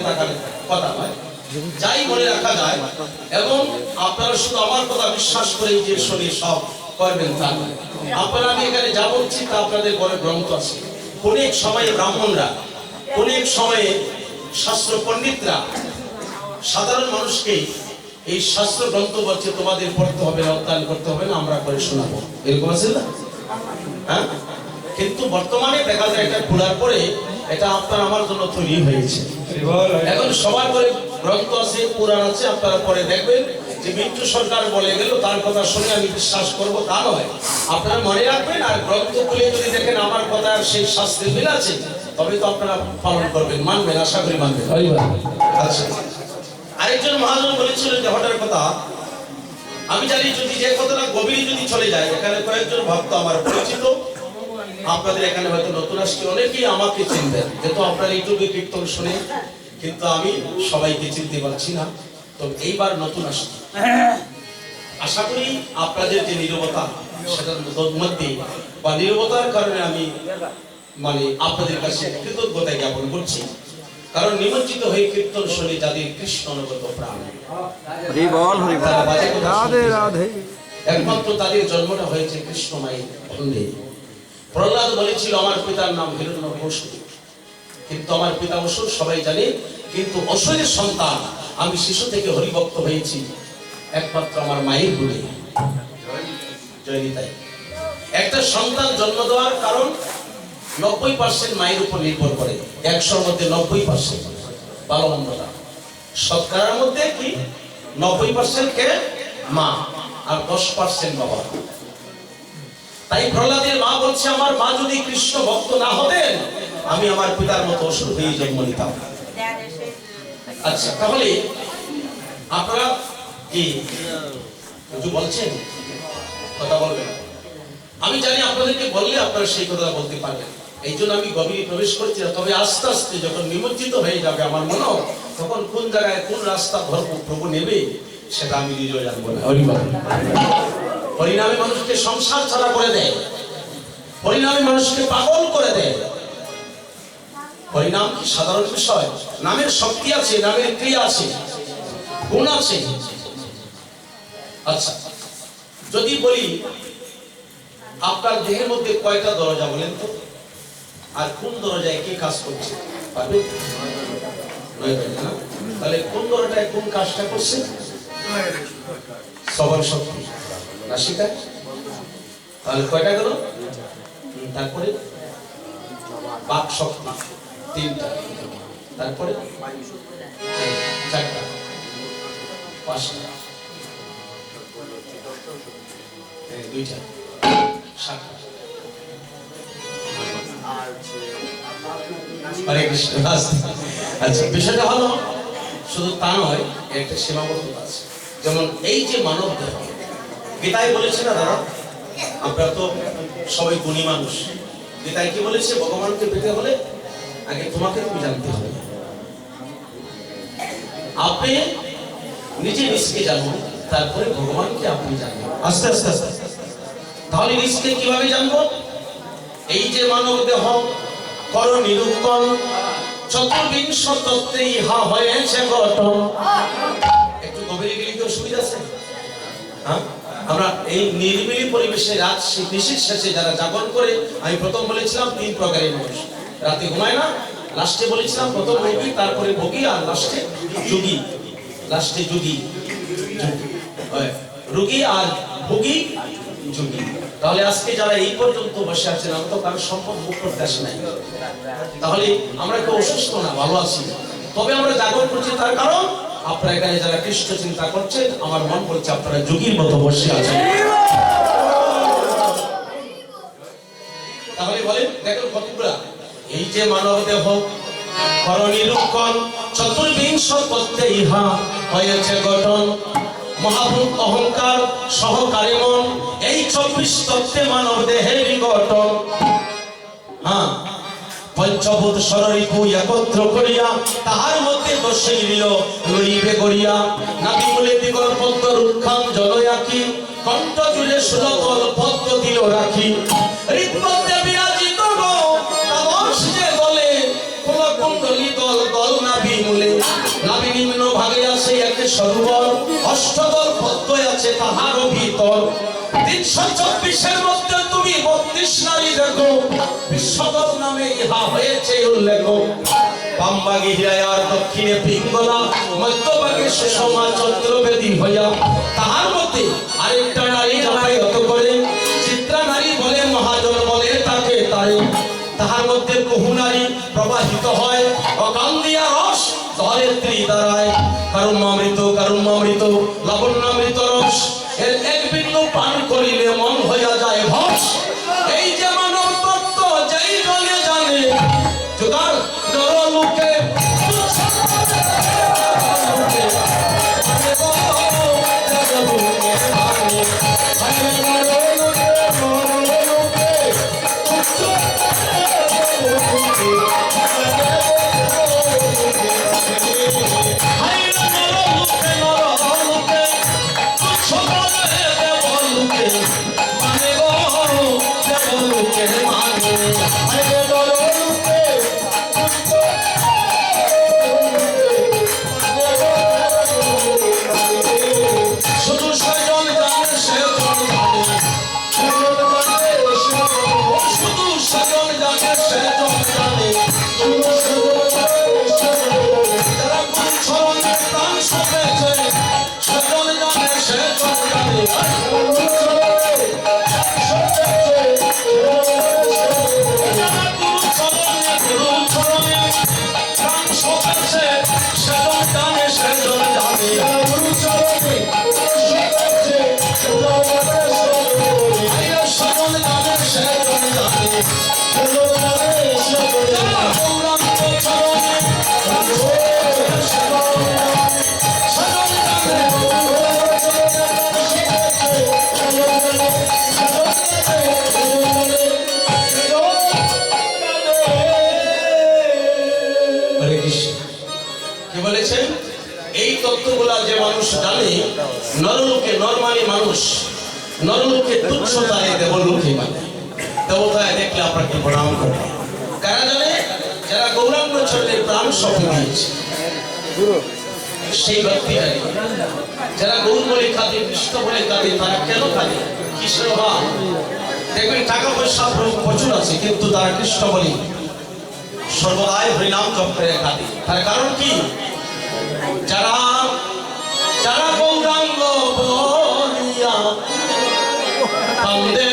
রাখার কথা নয়, যাই মনে রাখা যায়। এবং আপনারা শুধু আমার কথা বিশ্বাস করে যে শুনে সব করবেন তা নয়। আপনারা আমি এখানে যা বলছি তা আপনাদের ঘরে গ্রন্থ আছে। অনেক সময়ে ব্রাহ্মণরা, অনেক সময়ে শাস্ত্র পণ্ডিতরা সাধারণ মানুষকে এই শাস্ত্র গ্রন্থ বলছে তোমাদের পড়তে হবে না, অধ্যয়ন করতে হবে না, আমরা করে শোনাবো, এরকম আছে না? হ্যাঁ, কিন্তু বর্তমানে দেখা যায় এটা খোলার পরে এটা আপনার আমার জন্য তৈরি হয়েছে। এখন সবার করে গ্রন্থ আছে, পুরাণ আছে, আপনারা পরে দেখবেন যে মিন্টু সরকার বলে গেল তার কথা শুনে আমি বিশ্বাস করব তা নয়। আপনারা মনে রাখবেন, আর গ্রন্থ খুলে যদি দেখেন আমার কথা সেই শাস্ত্রে মিল আছে তবে তো আপনারা পালন করবেন, মানবেন, আশা করি মানবেন। আচ্ছা, আরেকজন মহাজন বলেছিলেন যে হঠাৎ কথা, আমি জানি যদি যে কথাটা গভীরে যদি চলে যায়, এখানে কয়েকজন ভক্ত আমার পরিচিত, আপনাদের এখানে হয়তো নতুন আসছে, অনেকেই আমাকে চিনবেন, যেহেতু আপনারা ইউটিউবে কীর্তন শুনে, কিন্তু আমি সবাইকে চিনতে পারছি না। তো এইবার নতুন আসছে, আশা করি আপনাদের যে নীরবতা সেটার মধ্যে বা নীরবতার কারণে আমি মানে আপনাদের কাছে কৃতজ্ঞতা জ্ঞাপন করছি। কারণ নিমজ্জিত হয়ে কীর্তন শুনে যাদের কৃষ্ণ অনুগত প্রাণ, একমাত্র তাদের জন্মটা হয়েছে কৃষ্ণময়ী ভণ্ডে। প্রহ্লাদ বলেছিল আমার পিতার নাম হিরণ্যকশিপু, কিন্তু আমার পিতা অসুর সবাই জানে, কিন্তু অসুরের সন্তান আমি শিশু থেকে হরিভক্ত হয়েছি একমাত্র আমার মায়ের গুণে। জয়নিতাই একটা সন্তান জন্ম দেওয়ার কারণ 90% মায়ের উপর নির্ভর করে, 100-র মধ্যে 90% ভালো মন্দটা, শতকরার মধ্যে কি 90% কে মা আর 10% বাবা। তাই প্রহ্লাদের মা বলছে আমার মা যদি কৃষ্ণ ভক্ত না হতেন আমি আমার পিতার মতো অসুর হয়ে জন্ম নিতাম। আচ্ছা, তাহলে আপনারা কি কিছু বলছেন, কথা বলবেন? আমি জানি আপনাদেরকে বললে আপনারা সেই কথা বলতে পারবেন, এই জন্য আমি গভীরে প্রবেশ করছি না। তবে আস্তে আস্তে যখন নিমজ্জিত হয়ে যাবে আমার মনে, তখন কোন জায়গায় কোন রাস্তা ধর্ম প্রভু নেবে সেটা আমি নিজেও জানবো না। পরিণামে মানুষকে সংসার ছাড়া করে দেয়, পরিণামে মানুষকে পাগল করে দেয়। পরিণাম কি সাধারণ বিষয়? নামের শক্তি আছে, নামের ক্রিয়া আছে, গুণ আছে। আচ্ছা, যদি বলি আপনার দেহের মধ্যে কয়টা দরজা বলেন তো, আর কোন দরজায় কি কাজ করছে পারবেন? তাহলে কোন দরজায় কোন কাজটা করছে? শ্রবণ শক্তি, নাসিকা, তাহলে কয়টা গেল? তারপরে বাক শক্তি 3টা, তারপরে 4টা, 5টা, 2টা, 7টা। আচ্ছা, বিষয়টা ভালো, শুধু তা নয়, একটা সীমাবদ্ধতা আছে। যেমন এই যে মানব দেহ, গীতায় বলেছে না দাদা, আপনারা তো সবাই গুণী মানুষ, গীতায় কি বলেছে? ভগবানকে পেতে হলে আগে তোমাকে তুমি জানতে হবে। আপনি নিজে নিজকে জানুন, তারপরে ভগবানকে আপনি জানবেন আস্তে আস্তে আস্তে। তাহলে নিজকে কিভাবে জানবো? এই যে মানব দেহ কর নিরূপণ, চতুর্বিংশ তত্ত্বে ইহা হয়েছে গঠন। একটু গভীরে গেলে কি অসুবিধা আছে? হ্যাঁ, আমরা এই নিরিবিলি পরিবেশে রাত নিশীথ শেষে যারা জাগরণ করে, আমি প্রথম বলেছিলাম 3 প্রকারের মানুষ, রাতে ঘুমায় না, লাস্টে বলেছিলাম প্রথম রোগী, তারপরে ভোগী, আর লাস্টে যোগী। লাস্টে যোগী, রোগী আর ভোগী, যোগী। তাহলে আজকে যারা এই পর্যন্ত বসে আছেন, আমরা তো কারোর সম্পদ ভোগ করতে আসি নাই, তাহলে আমরা কেউ অসুস্থ না, ভালো আছি। তবে আমরা জাগরণ করছি তার কারণ আপনারা এখানে যারা কৃষ্ণ চিন্তা করছেন, আমার মন বলছে আপনারা যোগীর মতো বসে আছেন। তাহলে বলেন, দেখেন কতগুলা, এই যে মানব দেহ কর নিরূপণ, চতুর্বিংশ তত্ত্বে ইহা হয়েছে গঠন, মহাভূত অহংকার সহকারী মন, এই 24 তত্ত্বে মানব দেহের গঠন। হ্যাঁ, পঞ্চভূত ষড়রিপু একত্র করিয়া তাহার মধ্যে বসিল লইবে গড়িয়া, নাভি মূলে দিগল পদ্ম রুক্ষাং জলয় আঁকি, কণ্ঠ জুড়ে সুরতল পদ্ম দিল রাখি, হৃৎপদ্মে বিরাজিত গো তামস যে গলে, কুল কুণ্ডলী দল দল নাভি মূলে, সরোবর, অষ্টদল পদ্ম আছে তাহারও ভিতর। 324 মধ্যে তুমি 32 নারী দেখো, বিশ্বদল নামে ইহা হয়েছে উল্লেখ। বামভাগে হিরায়ার, দক্ষিণে পিঙ্গলা, মধ্যভাগে সুষমা চন্দ্রবেদী হইয়া। তাহার মধ্যে আরেকটা নারী যাতায়াত করে, চিত্রা নারী বলে, মহাজন বলে তাকে তারে। তাহার মধ্যে বহু নারী প্রবাহিত হয়, অকান্দিয়া রস ধরিত্রী দাঁড়ায়। কারুণ্যামৃত কারুণ্যামৃত লাবণ্যামৃত রস, এর এক বিন্দু পান করিলে মন হইয়া যায় ভস। এই যে মানব তত্ত্ব যেই জলে জানে, যোগার নরলোকে নরলোকে নরমানি মানুষ, নরলোকে তুচ্ছতায় দেবলোকে মানে দেবতায় দেখলে আপনাকে প্রণাম করবে। কারা জানে? যারা গৌরাঙ্গ চরণে প্রাণ সঁপে দিয়েছে সেই ব্যক্তিরাই। যারা গৌর বলে কাঁদে, কৃষ্ণ বলে কাঁদে, তারা কেন কাঁদে? কিসের অভাব? দেখবেন টাকা পয়সা প্রচুর আছে, কিন্তু তারা কৃষ্ণ বলে সর্বদাই হরিনাম জপ করে কাঁদে। তার কারণ কি? যারা যারা গৌরাঙ্গ বলিয়া কান্দে